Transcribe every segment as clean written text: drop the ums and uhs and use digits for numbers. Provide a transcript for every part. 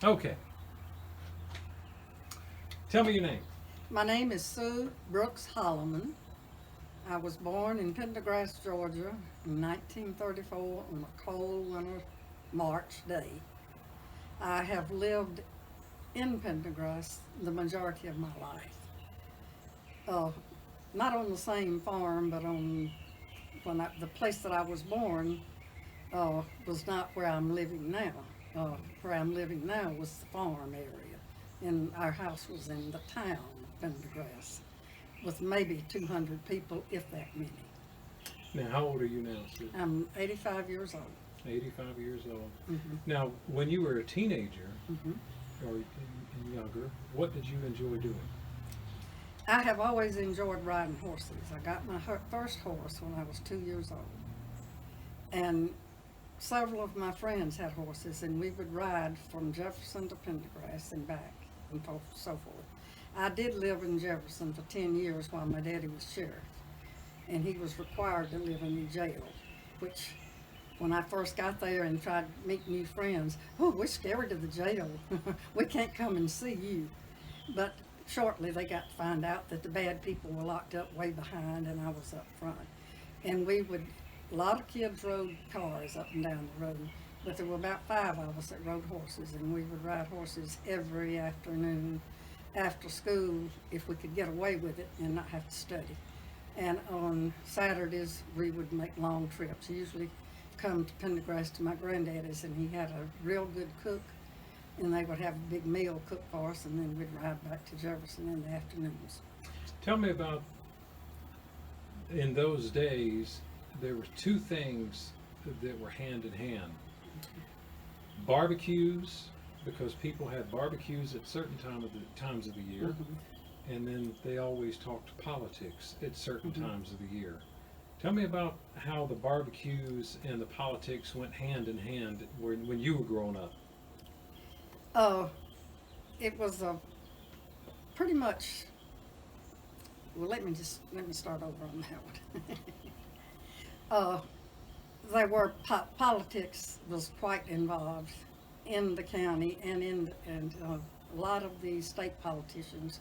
Okay. Tell me your name. My name is Sue Brooks Holliman. I was born in Pendergrass, Georgia in 1934 on a cold winter March day. I have lived in Pendergrass the majority of my life. Uh, Not on the same farm, but on the place that I was born was not where I'm living now. Where I'm living now was the farm area, and our house was in the town of Pendergrass, with maybe 200 people, if that many. Now, how old are you now, Sue? I'm 85 years old. 85 years old. Hmm. Now, when you were a teenager Hmm. or younger, what did you enjoy doing? I have always enjoyed riding horses. I got my first horse when I was 2 years old, and several of my friends had horses, and we would ride from Jefferson to Pendergrass and back, and so forth. I did live in Jefferson for 10 years while my daddy was sheriff, and he was required to live in the jail, which when I first got there and tried to meet new friends, oh, we're scared of the jail. We can't come and see you. But shortly they got to find out that the bad people were locked up way behind and I was up front. And a lot of kids rode cars up and down the road, but there were about five of us that rode horses, and we would ride horses every afternoon after school if we could get away with it and not have to study. And on Saturdays, we would make long trips. Usually come to Pendergrass to my granddaddy's, and he had a real good cook, and they would have a big meal cooked for us, and then we'd ride back to Jefferson in the afternoons. Tell me about in those days, there were two things that were hand in hand: barbecues, because people had barbecues at certain times of the year, Hmm. and then they always talked politics at certain Hmm. times of the year. Tell me about how the barbecues and the politics went hand in hand when you were growing up. Uh, it was pretty much. Well, let me start over on that one. uh, there were politics was quite involved in the county and a lot of the state politicians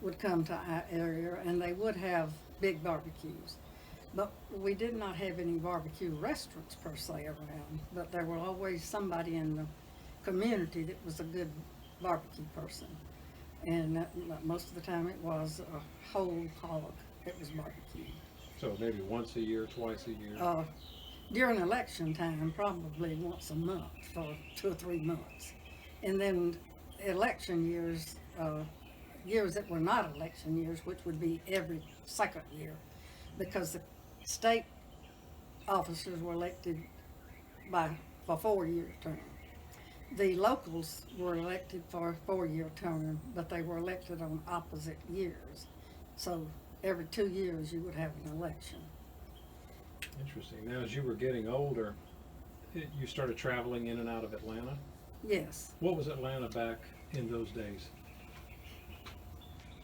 would come to our area and they would have big barbecues. But we did not have any barbecue restaurants per se around, but there were always somebody in the community that was a good barbecue person. And most of the time it was a whole hog that was barbecued. So maybe once a year, twice a year. Uh, During election time, probably once a month for 2 or 3 months. And then election years, years that were not election years, which would be every second year, because the state officers were elected by for 4 year term. The locals were elected for a 4 year term, but they were elected on opposite years. So every 2 years you would have an election. Interesting. Now, as you were getting older, you started traveling in and out of Atlanta. Yes. What was Atlanta back in those days?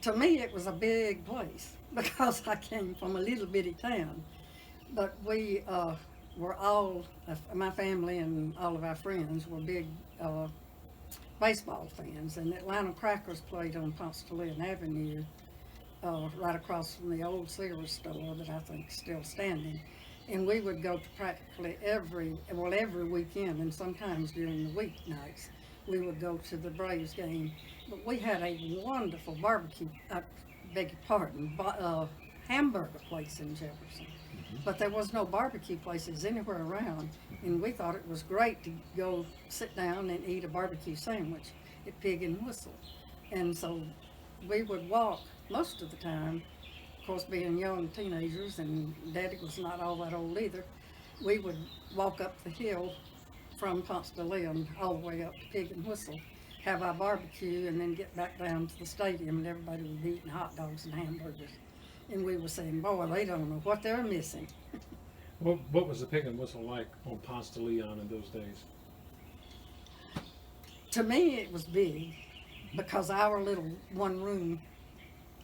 To me, it was a big place because I came from a little bitty town. But we were all, my family and all of our friends were big baseball fans. And Atlanta Crackers played on Ponce de Leon Avenue, right across from the old Sears store that I think is still standing. And we would go to practically every weekend and sometimes during the weeknights, we would go to the Braves game. But we had a wonderful barbecue, beg your pardon, hamburger place in Jefferson. But there was no barbecue places anywhere around, and we thought it was great to go sit down and eat a barbecue sandwich at Pig and Whistle. And so we would walk most of the time, of course, being young teenagers, and Daddy was not all that old either. We would walk up the hill from Ponce de Leon all the way up to Pig and Whistle, have our barbecue, and then get back down to the stadium, and everybody would be eating hot dogs and hamburgers. And we were saying, boy, they don't know what they're missing. What was the pig and whistle like on Ponce de Leon in those days? To me, it was big because our little one room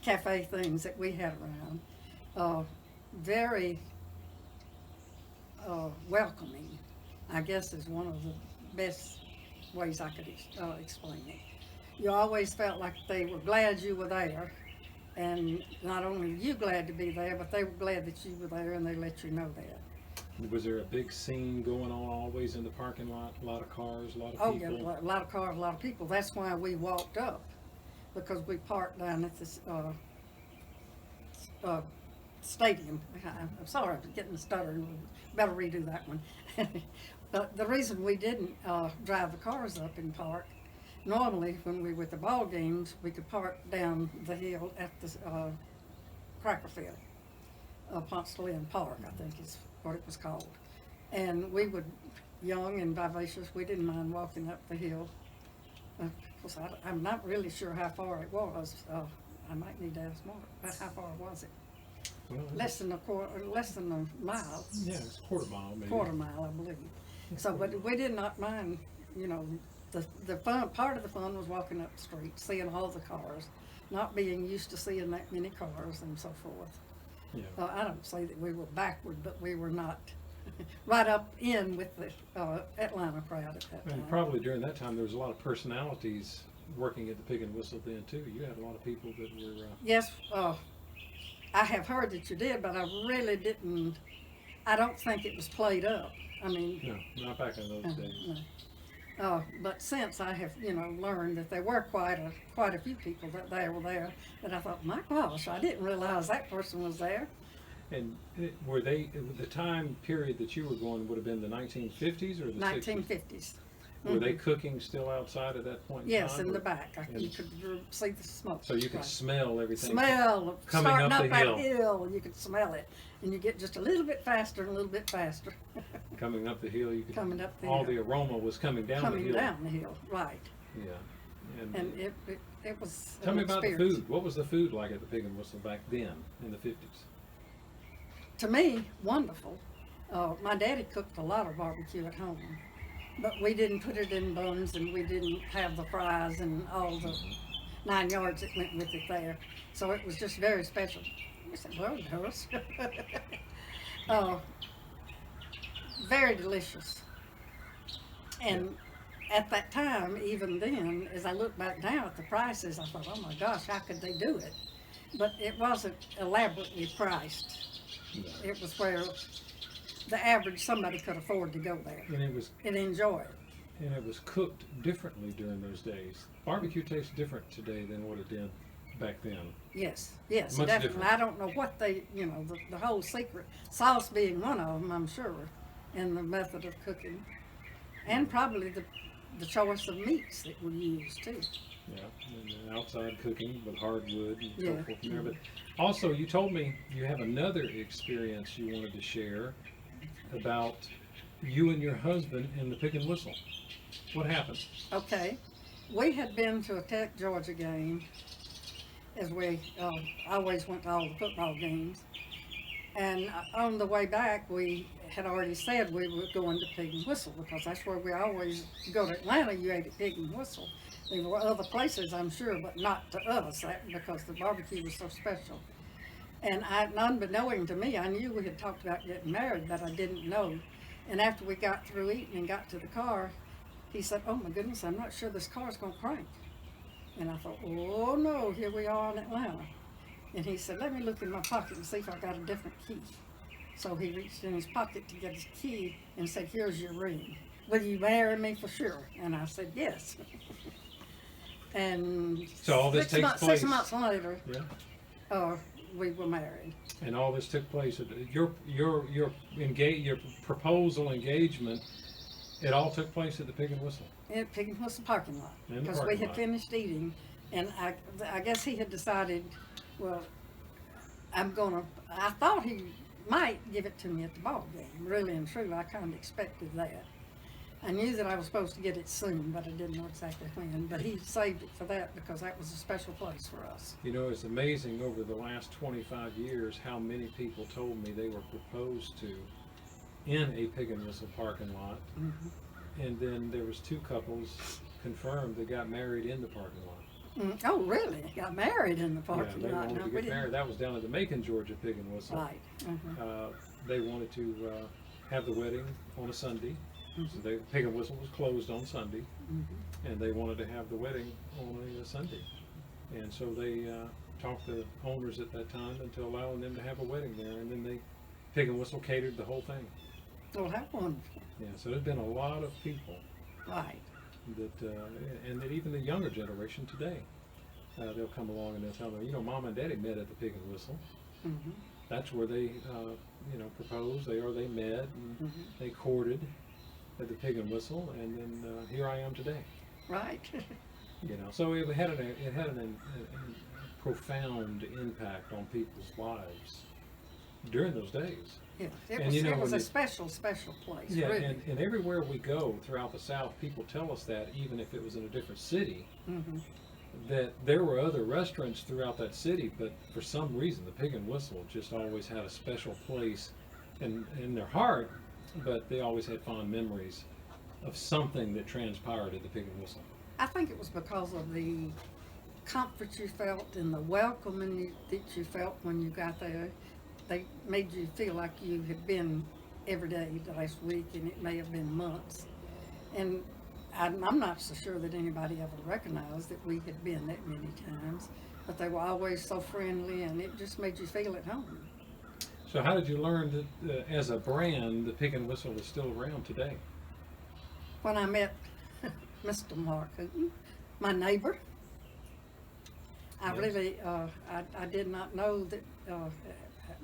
cafe things that we had around, very welcoming, I guess is one of the best ways I could explain it. You always felt like they were glad you were there, and not only you glad to be there, but they were glad that you were there, and they let you know that. Was there a big scene going on always in the parking lot? A lot of cars, a lot of Oh, people? yeah, a lot of cars, a lot of people. That's why we walked up, because we parked down at this stadium. I'm sorry, I'm getting stuttered. Better redo that one. But the reason we didn't drive the cars up and park, normally when we were at the ball games, we could park down the hill at the Cracker Field, Ponce de Leon Park, I think is what it was called. And we would, young and vivacious, we didn't mind walking up the hill. Of course, I'm not really sure how far it was. I might need to ask Mark, but how far was it? Well, Less than a mile. yeah, it's a quarter mile maybe. Quarter mile, I believe. So, but we did not mind, you know, the fun, part of the fun was walking up the street, seeing all the cars, not being used to seeing that many cars and so forth. Yeah. I don't say that we were backward, but we were not right up in with the Atlanta crowd at that time. And probably during that time, there was a lot of personalities working at the Pig and Whistle then too. You had a lot of people that were. Yes, I have heard that you did, but I really didn't. I don't think it was played up. I mean, No, not back in those days. no. But since I have, you know, learned that there were quite a few people that they were there, that I thought, my gosh, I didn't realize that person was there. And were they, the time period that you were going would have been the 1950s or the 60s? 1950s. Were they cooking still outside at that point in Yes, time? in the or- back. You could see the smoke. So you could Right. smell everything. Smell coming starting up up the that hill. hill. You could smell it, and you get just a little bit faster and a little bit faster. Coming up the hill, you could. Coming up the all hill. the aroma was coming down Coming the hill. down the hill, right? Yeah. And it was. Tell an me about the experience. food. What was the food like at the Pig and Whistle back then in the 50s? To me, wonderful. My daddy cooked a lot of barbecue at home, but we didn't put it in buns, and we didn't have the fries and all the 9 yards that went with it there. So it was just very special. I said, well, Doris. Very delicious. And at that time, even then, as I look back now at the prices, I thought, oh my gosh, how could they do it? But it wasn't elaborately priced. No. It was where the average somebody could afford to go there And it was and enjoy it. and it was cooked differently during those days. Barbecue tastes different today than what it did back then. Yes, Much definitely. different. I don't know what they, you know, the whole secret, sauce being one of them, I'm sure, and the method of cooking, and probably the choice of meats that were used too. Yeah, and then outside cooking with hardwood and so Yeah. forth from there. But also, you told me you have another experience you wanted to share about you and your husband in the Pig and Whistle. What happened? Okay, we had been to a Tech Georgia game, as we always went to all the football games, and on the way back we had already said we were going to Pig and Whistle, because that's where we always go to Atlanta. You ate at Pig and Whistle. There were other places, I'm sure, but not to us, because the barbecue was so special. And unbeknown to me, I knew we had talked about getting married, but I didn't know. And after we got through eating and got to the car, he said, oh my goodness, I'm not sure this car's gonna crank. And I thought, oh no, here we are in Atlanta. And he said, let me look in my pocket and see if I got a different key. So he reached in his pocket to get his key and said, here's your ring. Will you marry me for sure? And I said, yes. And So all this takes place. 6 months later, Yeah. we were married. And all this took place at your proposal engagement. It all took place at the Pig and Whistle. In Pig and Whistle parking lot. In the Because we parking had lot. finished eating, and I guess he had decided, well, I thought he might give it to me at the ball game. Really and truly, I kind of expected that. I knew that I was supposed to get it soon, but I didn't know exactly when. But he saved it for that, because that was a special place for us. You know, it's amazing over the last 25 years how many people told me they were proposed to in a Pig and Whistle parking lot. Mm-hmm. And then there was 2 couples confirmed that got married in the parking lot. Oh, really? Got married in the Yeah, parking they lot? wanted No, to we get didn't. married. That was down at the Macon, Georgia Pig and Whistle. Right. Mhm. They wanted to have the wedding on a Sunday, So the Pig and Whistle was closed on Sunday, Mm-hmm. and they wanted to have the wedding on a Sunday. And so they talked to owners at that time into allowing them to have a wedding there, and then Pig and Whistle catered the whole thing. Well, how wonderful. Yeah, so there's been a lot of people Right. that, and that even the younger generation today, they'll come along and they'll tell them, Mom and Daddy met at the Pig and Whistle. Mm-hmm. That's where they, proposed, they met, and Mm-hmm. they courted at the Pig and Whistle, and then here I am today. Right. So it had a profound impact on people's lives during those days. Yeah. It And was, you know, it was when a you- special place. Yeah, really. and everywhere we go throughout the South, people tell us that, even if it was in a different city, Mm-hmm. that there were other restaurants throughout that city, but for some reason, the Pig and Whistle just always had a special place in their heart, but they always had fond memories of something that transpired at the Pig and Whistle. I think it was because of the comfort you felt and the welcoming that you felt when you got there. They made you feel like you had been every day the last week, and it may have been months. And I'm not so sure that anybody ever recognized that we had been that many times, but they were always so friendly, and it just made you feel at home. So how did you learn that as a brand, the Pig and Whistle is still around today? When I met Mr. Mark Hooten, my neighbor, I Yes. really, I did not know that,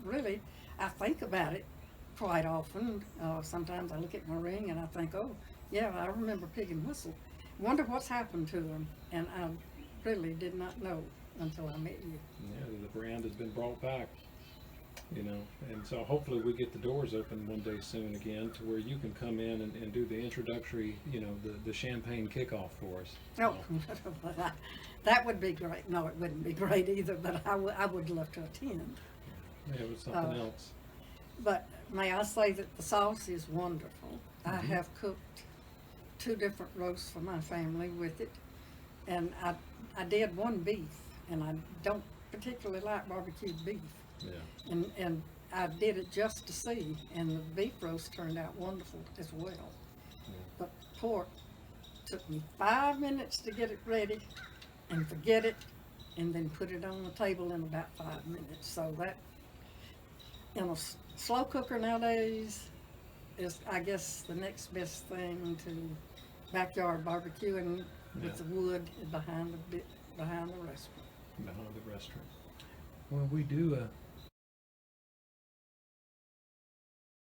really, I think about it quite often. Sometimes I look at my ring and I think, oh, yeah, I remember Pig and Whistle. Wonder what's happened to them. And I really did not know until I met you. Yeah, the brand has been brought back, and so hopefully we get the doors open one day soon again to where you can come in and do the introductory, the champagne kickoff for us. Oh, that would be great. No, it wouldn't be great either, but I would love to attend. Yeah, it was something else. But may I say that the sauce is wonderful. I Mhm. have cooked 2 different roasts for my family with it, and I did one beef, and I don't particularly like barbecued beef, Yeah. and I did it just to see, and the beef roast turned out wonderful as well. Yeah. But pork took me 5 minutes to get it ready, and forget it, and then put it on the table in about 5 minutes. So that, slow cooker nowadays is, I guess, the next best thing to backyard barbecuing Yeah. with the wood behind the restaurant. Behind the restaurant. Well, we do